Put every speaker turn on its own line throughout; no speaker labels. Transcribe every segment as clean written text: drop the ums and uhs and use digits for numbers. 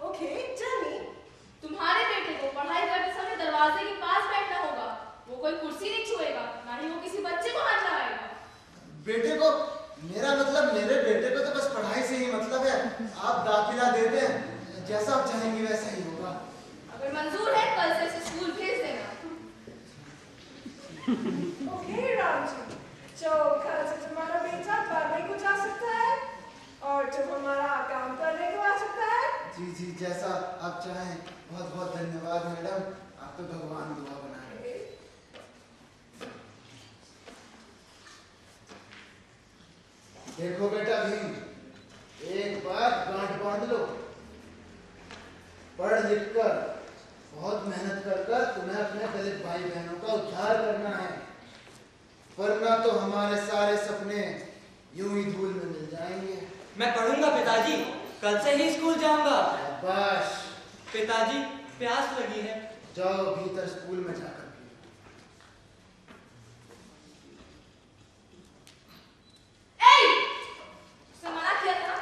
Okay, जानी।
तुम्हारे बेटे को पढ़ाई करते समय दरवाजे के पास बैठना होगा। वो कोई कुर्सी नहीं छुएगा, ना ही वो किसी बच्चे को हाथ लगाएगा।
बेटे को, मेरा मतलब मेरे बेटे को तो बस पढ़ाई से ही मतलब है। आप दाखिला दे दें, जैसा आप चाहेंगे वैसा ही होगा।
अगर मंजूर है कल से इसे स्कूल भेज देना।
ओके रामजी, तो कल से तुम्हारा बेटा पढ़ने को जा सकता है और तुम हमारा काम करने को आ सकता है।
जी जी, जैसा आप चाहें। बहुत बहुत धन्यवाद मैडम, आप तो भगवान दुआ बनाए। देखो बेटा भीम, एक बात गांठ बांध लो। पढ़ लिख कर, बहुत मेहनत कर कर तुम्हें अपने दलित भाई बहनों का उद्धार करना है, वरना तो हमारे सारे सपने यूं ही धूल में मिल जाएंगे।
मैं पढ़ूंगा पिताजी, कल से ही स्कूल जाऊंगा।
शाबाश।
पिताजी प्यास लगी है।
जाओ भीतर स्कूल में जाकर पियो।
उसने मना किया था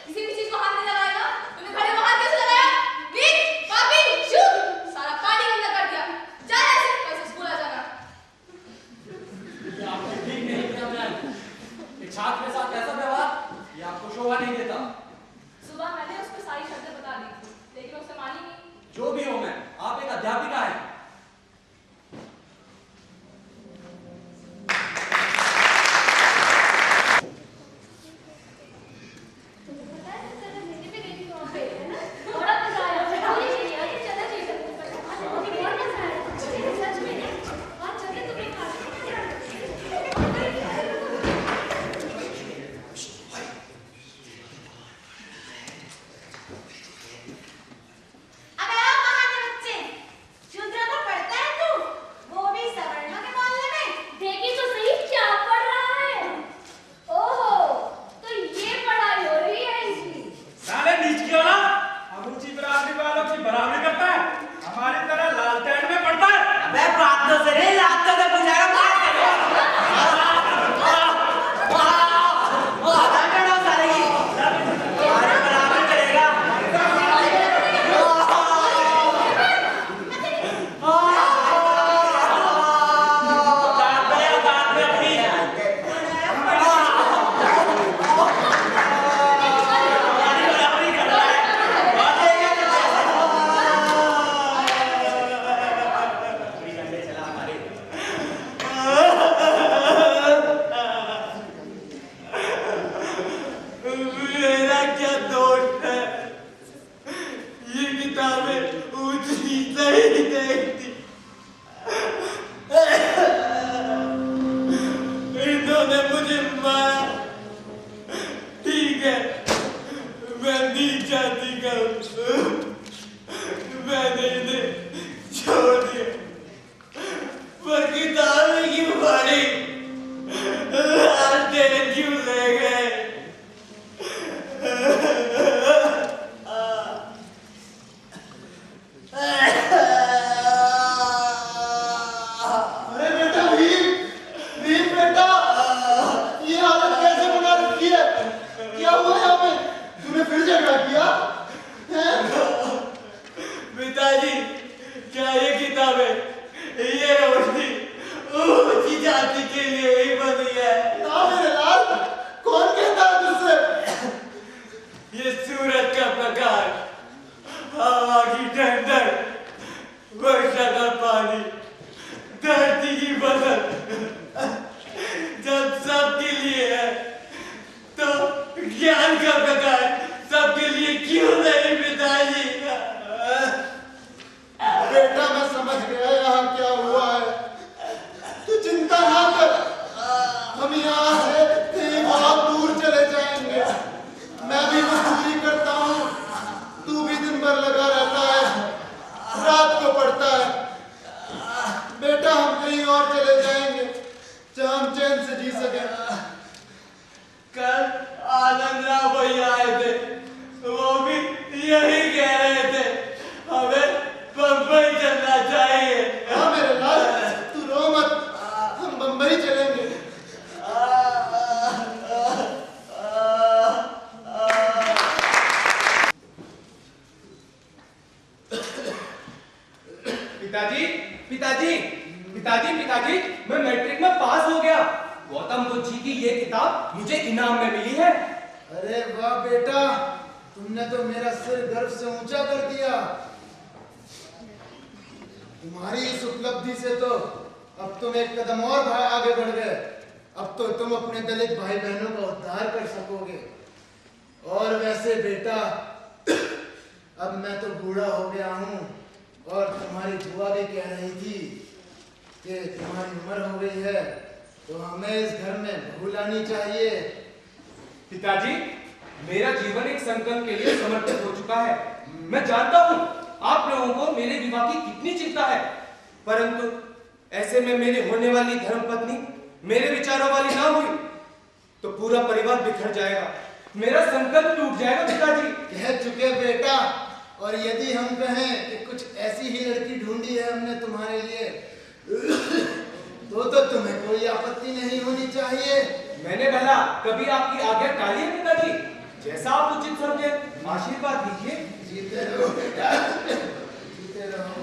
किसी भी चीज को हाथ नहीं लगाएगा। तुमने खड़े को हाथ कैसे लगाया? बीच, पापी, शूट, सारा पानी गंदा कर दिया। जा ऐसे, कैसे स्कूल आ जाना।
ये आपने ठीक नहीं किया मैम। एक छात्र के साथ ऐसा व्यवहार ये आपको शोभा नहीं देता।
सुबह मैंने उसको सारी शर्तें बता दी थी, लेकिन उसने मानी नहीं।
जो भी हो मैम, आप एक अध्यापिका हैं।
पिताजी पिताजी पिताजी, मैं मैट्रिक में पास हो गया। गौतम बुद्ध जी की ये किताब मुझे इनाम में मिली है।
अरे वाह बेटा, तुमने तो मेरा सिर गर्व से ऊंचा कर दिया। तुम्हारी इस उपलब्धि से तो अब तुम एक कदम और आगे बढ़ गए। अब तो तुम अपने दलित भाई बहनों का उद्धार कर सकोगे। और वैसे बेटा, अब मैं तो बूढ़ा हो गया हूँ और तुम्हारी बुआ भी कह रही थी कि तुम्हारी उम्र हो गई है तो हमें इस घर में बहू लानी चाहिए।
पिताजी, मेरा जीवन एक संकल्प के लिए समर्पित हो चुका है। मैं जानता हूँ आप लोगों को मेरे विवाह की कितनी चिंता है, परंतु ऐसे में मेरी होने वाली धर्मपत्नी मेरे विचारों वाली ना हुई तो पूरा परिवार बिखर जाएगा, मेरा संकल्प टूट जाएगा। पिताजी
कह चुके बेटा, और यदि हम कहें कि कुछ ऐसी ही लड़की ढूंढी है हमने तुम्हारे लिए तो तुम्हें कोई आपत्ति नहीं होनी चाहिए।
मैंने भला कभी आपकी आज्ञा टाली है पिताजी? जैसा आप उचित समझे आशीर्वाद दीजिए।
जीते रहो बेटा, जीते रहो।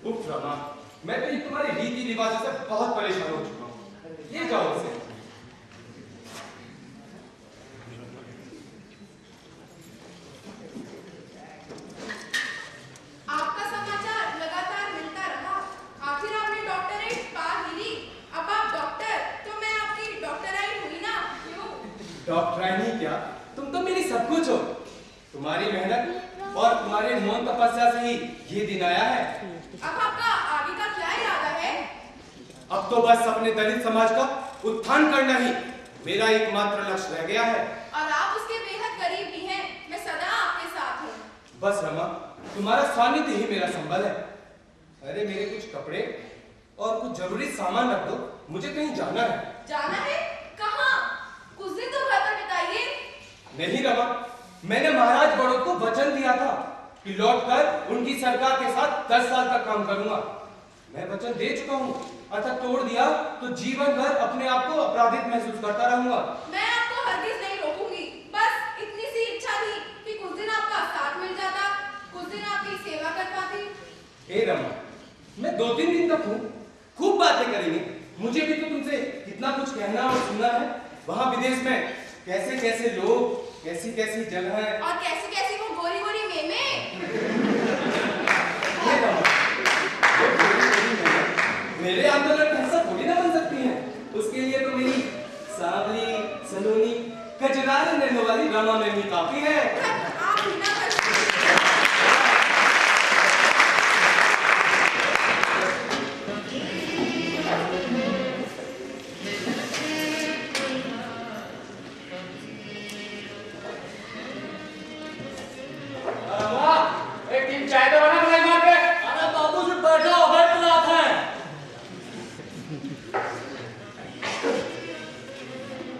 उफ रमा, मैं तो तुम्हारे रीति रिवाजों से बहुत परेशान हो चुका हूँ। ये जाओ से।
आपका समाचार लगातार मिलता रहा। आखिर आपने डॉक्टरेट पा ही ली। अब आप डॉक्टर, तो मैं आपकी डॉक्टराइन हुई ना, क्यों?
डॉक्टराइन क्या, तुम तो मेरी सब कुछ हो। तुम्हारी मेहनत और तुम्हारे मौन तपस्या से ही ये दिन आया है।
अब आपका आगे का क्या इरादा है?
अब तो बस अपने दलित समाज का उत्थान करना ही मेरा एकमात्र लक्ष्य रह गया है।
और आप उसके बेहद करीब भी हैं। मैं सदा आपके साथ हूँ।
बस रमा, तुम्हारा सानिध्य ही मेरा संबल है। अरे मेरे कुछ कपड़े और कुछ जरूरी सामान रख दो, मुझे कहीं जाना है।
जाना है? कहाँ? कुछ दिन तो घर पर बिताइए।
नहीं रमा, मैंने महाराज बड़ौत को वचन दिया था कि लौटकर उनकी सरकार के साथ 10 साल तक काम करूंगा। मैं वचन दे चुका हूँ, अर्थात तोड़ दिया तो जीवन भर अपने आप को अपराधित महसूस करता रहूंगा। मैं
आपको हरगिज नहीं रोकूंगी। बस इतनी सी इच्छा थी कि कुछ दिन आपका साथ मिल जाता, कुछ दिन आपकी सेवा कर पाती।
हे रमा, मैं 2-3 दिन तक हूँ, खूब बातें करेंगे। मुझे भी तो तुमसे कितना कुछ कहना और सुनना है। वहाँ विदेश में कैसे कैसे लोग, कैसी कैसी जगह है
और कैसी कैसी वो गोरी गोरी मेमे।
मेरे आंदोलन ऐसा थोड़ी ना बन सकती हैं। उसके लिए तो मेरी सांवली, सलोनी, कजरारे नैनों वाली रमा मेमी काफी है।
आप ही ना कर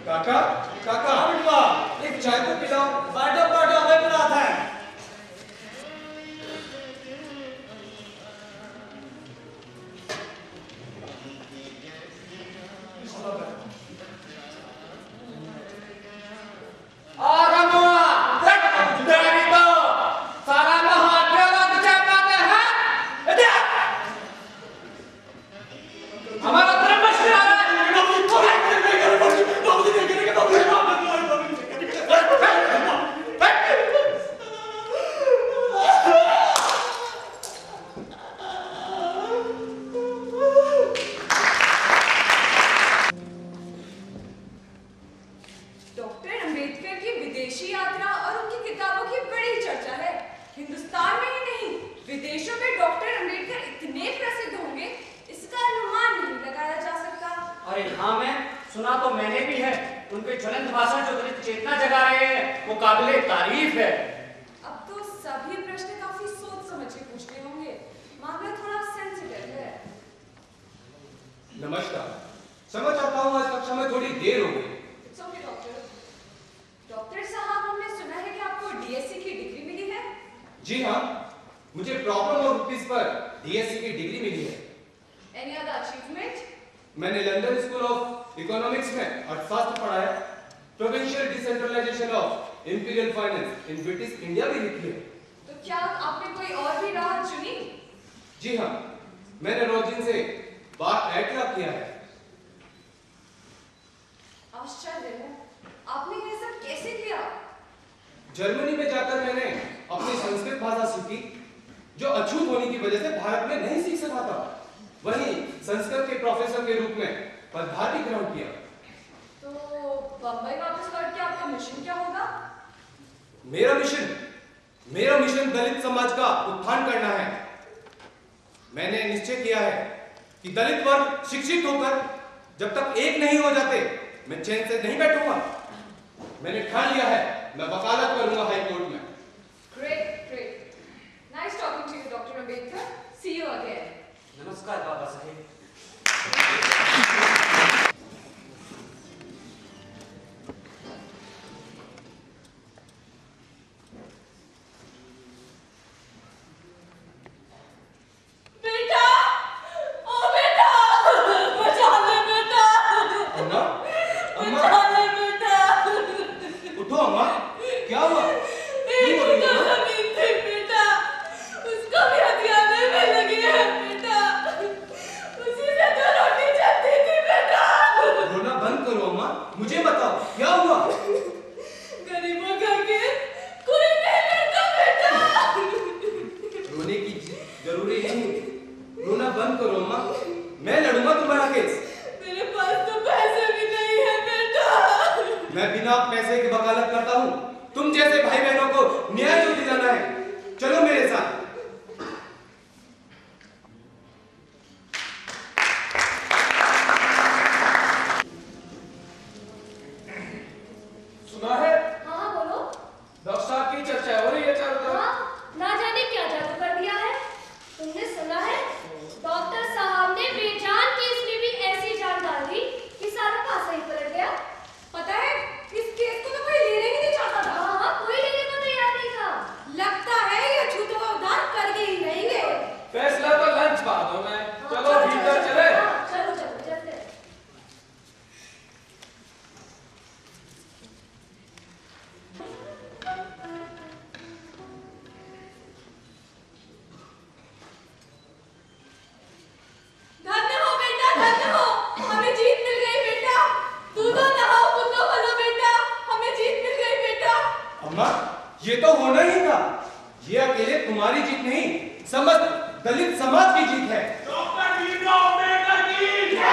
काका, काका, एक चाय तो पिलाओ।
बैठो बैठो, अबे पिलाता है। उनके ज्वलंत भाषण जो दलित चेतना जगा रहे हैं वो काबिले तारीफ है।
अब तो सभी प्रश्न काफी सोच समझ के पूछने होंगे, मामला थोड़ा सेंसिटिव है।
नमस्कार, समझ आता हूँ आज कक्षा में थोड़ी देर हो गई।
It's okay, doctor. डॉक्टर साहब, हमने सुना है कि आपको डीएससी की डिग्री मिली है।
जी हाँ, मुझे प्रॉब्लम और रुपीस पर डीएससी की डिग्री मिली है।
Any other achievement?
मैंने लंदन स्कूल ऑफ इकोनॉमिक्स में अर्थशास्त्र पढ़ा है। Provincial decentralization of imperial finance in British India भी लिखी है।
तो क्या आपने कोई और भी राह चुनी?
जी हाँ, मैंने रोजिन से बार एटलाक किया है।
आश्चर्य है, आपने ये सब कैसे किया?
जर्मनी में जाकर मैंने अपनी संस्कृत भाषा सीखी, जो अछूत होने की वजह से भारत में नहीं सीख सका था। वहीं संस्कृत के प्रोफेसर के रूप में पदभार भी ग्रहण किया।
तो बंबई वापस लौट के आपका मिशन क्या होगा?
मेरा मिशन दलित समाज का उत्थान करना है। मैंने निश्चय किया है कि दलित वर्ग शिक्षित होकर जब तक एक नहीं हो जाते, मैं चैन से नहीं बैठूंगा। मैंने ठान लिया है, मैं वकालत करूंगा हाई कोर्ट में।
Great. Nice talking to you, Dr. Ambedkar. See you again.
नमस्कार बाबा साहेब।
बेटा, ओ बेटा, बचा ले बेटा,
अम्मा,
बचा ले बेटा।
उठो अम्मा, क्या हुआ?
एक तो जमीन थी बेटा, उसको भी हथियाने में लगी है बेटा, उसी से तो रोटी चलती थी बेटा।
रोना बंद करो अम्मा, मुझे बताओ क्या हुआ?
गरीबों का केस कोई नहीं लड़ता बेटा।
रोने की जरूरी नहीं, रोना बंद करो अम्मा, मैं लड़ूंगा तुम्हारा केस।
मेरे पास तो पैसे भी नहीं है बेटा।
मैं बिना पैसे के वकालत करता हूँ। तुम जैसे भाई बहनों को न्याय जो दिलाना है, चलो मेरे साथ।
सुना है
हाँ बोलो।
डॉक्टर साहब की चर्चा हो रही है चारों तरफ।
हाँ, ना जाने क्या जादू कर दिया है। तुमने सुना है डॉक्टर साहब ने बेजान केस में भी ऐसी जान डाल दी कि सारा पासा ही पलट गया।
पता है, इस केस को तो कोई लेने ही नहीं चाहता था।
हाँ, कोई लेने को तैयार नहीं था।
लगता है ये छूतों का उद्धार करके ही रहेंगे।
फैसला तो लंच बाद होना है।
हाँ,
चलो भीतर चले।
हाँ, चलो चलते हैं।
धन्य हो बेटा, धन्य हो, हमें जीत मिल गई बेटा। दूधो नहाओ पुतो बोलो बेटा, हमें जीत मिल गई बेटा।
अम्मा, ये तो होना ही था। ये अकेले तुम्हारी जीत नहीं, समस्त दलित समाज की जीत है।
डॉक्टर भीमराव अम्बेडकर की जय।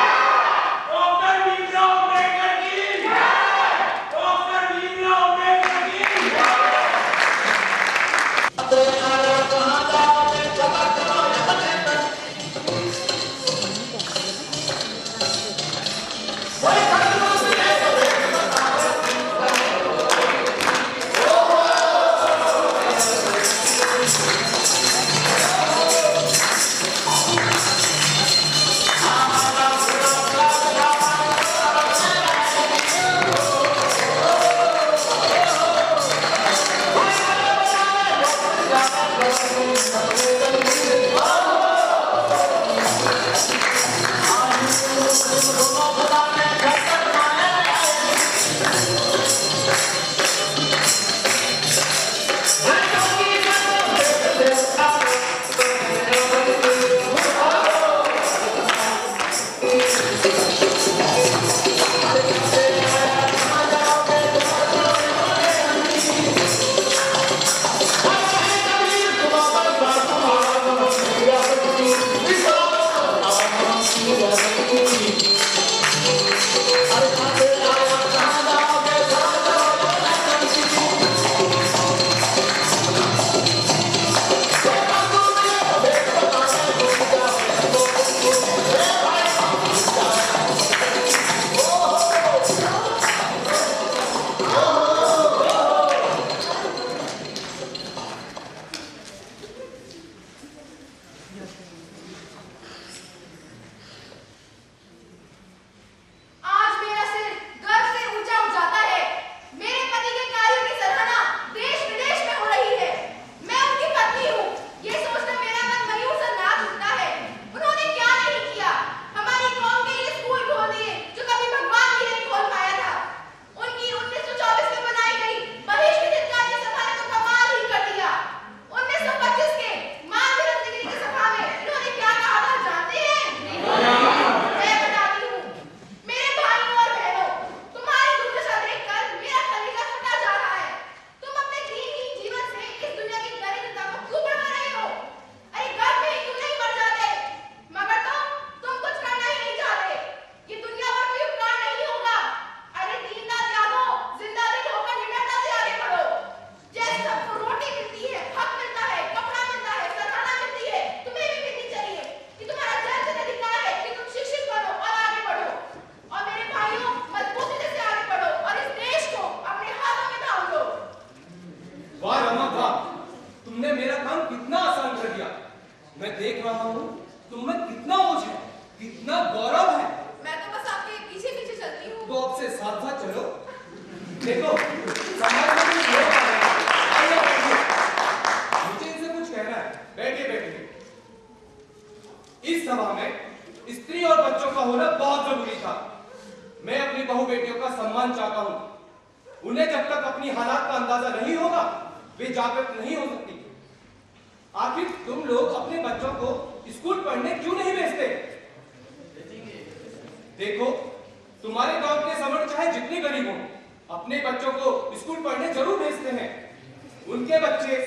डॉक्टर भीमराव अम्बेडकर की जय। डॉक्टर भीमराव अम्बेडकर की जय। Thank you.
का होना बहुत जरूरी था। मैं अपनी बहू बेटियों का सम्मान चाहता हूं। उन्हें जब तक अपनी हालात का अंदाजा नहीं होगा वे जागृत नहीं हो सकती। आखिर तुम लोग अपने बच्चों को स्कूल पढ़ने क्यों नहीं भेजते? देखो, तुम्हारे गांव के समर चाहे जितनी गरीब हो, अपने बच्चों को स्कूल पढ़ने जरूर भेजते हैं। उनके बच्चे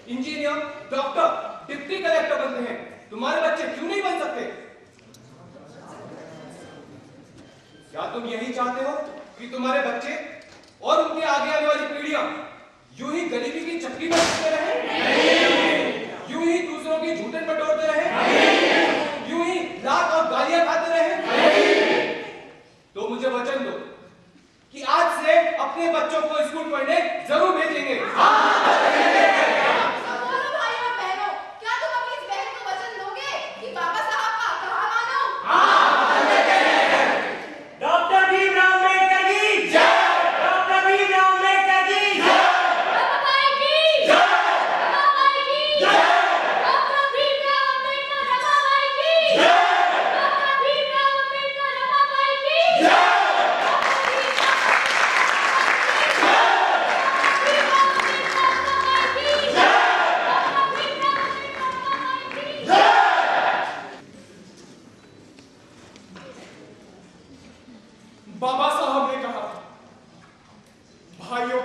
इंजीनियर, डॉक्टर, डिप्टी कलेक्टर बनते हैं। तुम्हारे बच्चे क्यों नहीं बन सकते? क्या तुम यही चाहते हो कि तुम्हारे बच्चे और उनके आगे आने वाली पीढ़ियां यूं ही गरीबी की चक्की में फंसते रहें? यूं ही दूसरों की झूठे बटोरते रहें? यूं ही लात और गालियां खाते रहें? तो मुझे वचन दो कि आज से अपने बच्चों को स्कूल पढ़ने जरूर भेजेंगे।
बाबा साहब ने कहा, भाइयों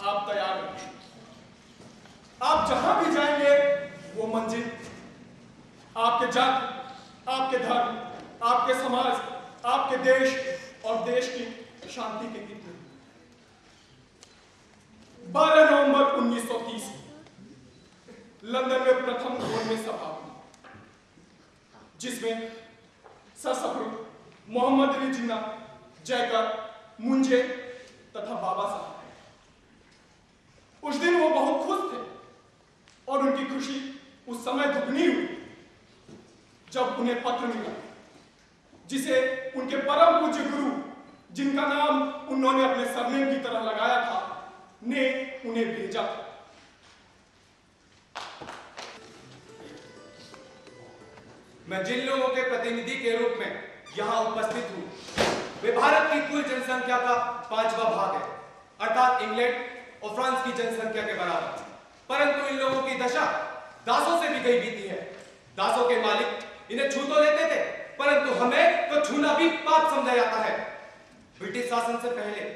आप तैयार हैं। आप जहां भी जाएंगे वो मंजिल आपके जाति, आपके धर्म, आपके समाज, आपके देश और देश की शांति के गीत में। 12 नवंबर 1930 लंदन में प्रथम गोलमेज सभा हुई, जिसमें सर मोहम्मद अली जिन्ना, जयकर, मुंजे तथा बाबा साहब। उस दिन वो बहुत खुश थे और उनकी खुशी उस समय दुगनी हुई जब उन्हें पत्र मिला जिसे उनके परम पूज्य गुरु, जिनका नाम उन्होंने अपने सरनेम की तरह लगाया था, ने उन्हें भेजा।
मैं जिन लोगों के प्रतिनिधि के रूप में यहां उपस्थित हूं वे भारत की कुल जनसंख्या का 5वां भाग है, अर्थात इंग्लैंड और फ्रांस की जनसंख्या के बराबर। परंतु इन लोगों की दशा दासों से भी गई बीती है। दासों के मालिक इन्हें छू तो लेते थे, परंतु हमें तो छूना भी पाप समझा जाता है। ब्रिटिश शासन से पहले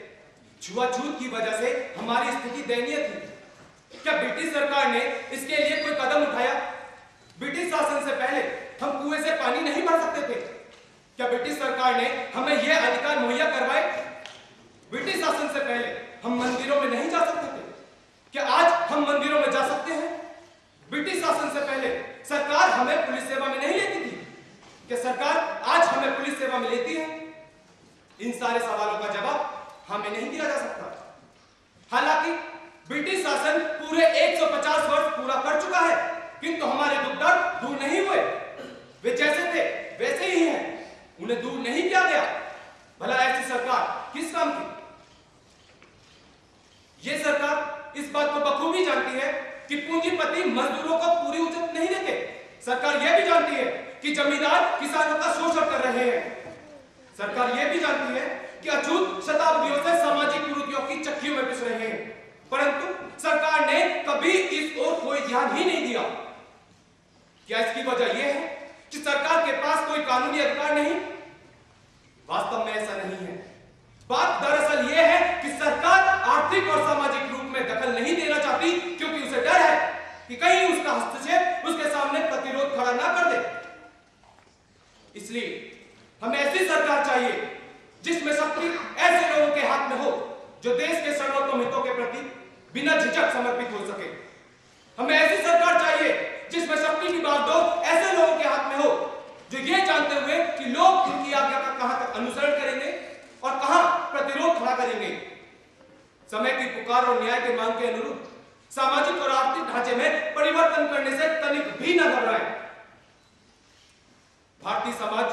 छुआछूत की वजह से हमारी स्थिति दयनीय थी। क्या ब्रिटिश सरकार ने इसके लिए कोई कदम उठाया? ब्रिटिश शासन से पहले हम कुएं से पानी नहीं भर सकते थे। क्या ब्रिटिश सरकार ने हमें यह अधिकार मुहैया करवाए? ब्रिटिश शासन से पहले हम मंदिरों में नहीं जा सकते थे। क्या आज हम मंदिरों में जा सकते हैं? ब्रिटिश शासन से पहले सरकार हमें पुलिस सेवा में नहीं लेती थी। क्या सरकार आज हमें पुलिस सेवा में लेती है? इन सारे सवालों का जवाब हमें नहीं दिया जा सकता। हालांकि ब्रिटिश शासन पूरे 150 वर्ष पूरा कर चुका है, किंतु हमारे दुख दर्द दूर नहीं हुए। वे जैसे थे वैसे ही हैं, उन्हें दूर नहीं किया गया। भला ऐसी सरकार किस काम की? ये सरकार इस बात को बखूबी जानती है कि पूंजीपति मजदूरों को पूरी उचित नहीं देते। सरकार यह भी जानती है कि जमींदार किसानों का शोषण कर रहे हैं। सरकार यह भी जानती है कि अछूत शताब्दियों से सामाजिक कुरीतियों की चक्कियों में पिस रहे हैं, परंतु सरकार ने कभी इस ओर कोई ध्यान ही नहीं दिया। क्या इसकी वजह यह है कि सरकार के पास कोई कानूनी अधिकार नहीं? वास्तव में ऐसा नहीं है। बात दरअसल यह है कि सरकार आर्थिक और सामाजिक रूप में दखल नहीं देना चाहती, क्योंकि उसे डर है कि कहीं उसका हस्तक्षेप उसके सामने प्रतिरोध खड़ा ना कर दे। इसलिए हमें ऐसी सरकार चाहिए जिसमें शक्ति ऐसे लोगों के हाथ में हो जो देश के सर्वोत्तम हितों के प्रति बिना झिझक समर्पित हो सके। हमें ऐसी सरकार चाहिए जिसमें शक्ति की बागडोर ऐसे लोगों के हाथ में हो जो ये जानते हुए कि लोग उनकी आज्ञा का कहां तक अनुसरण करेंगे और कहां प्रतिरोध खड़ा करेंगे, समय की पुकार और न्याय के मांग के अनुरूप सामाजिक और आर्थिक ढांचे में परिवर्तन करने से तनिक भी न घबराएं। भारतीय समाज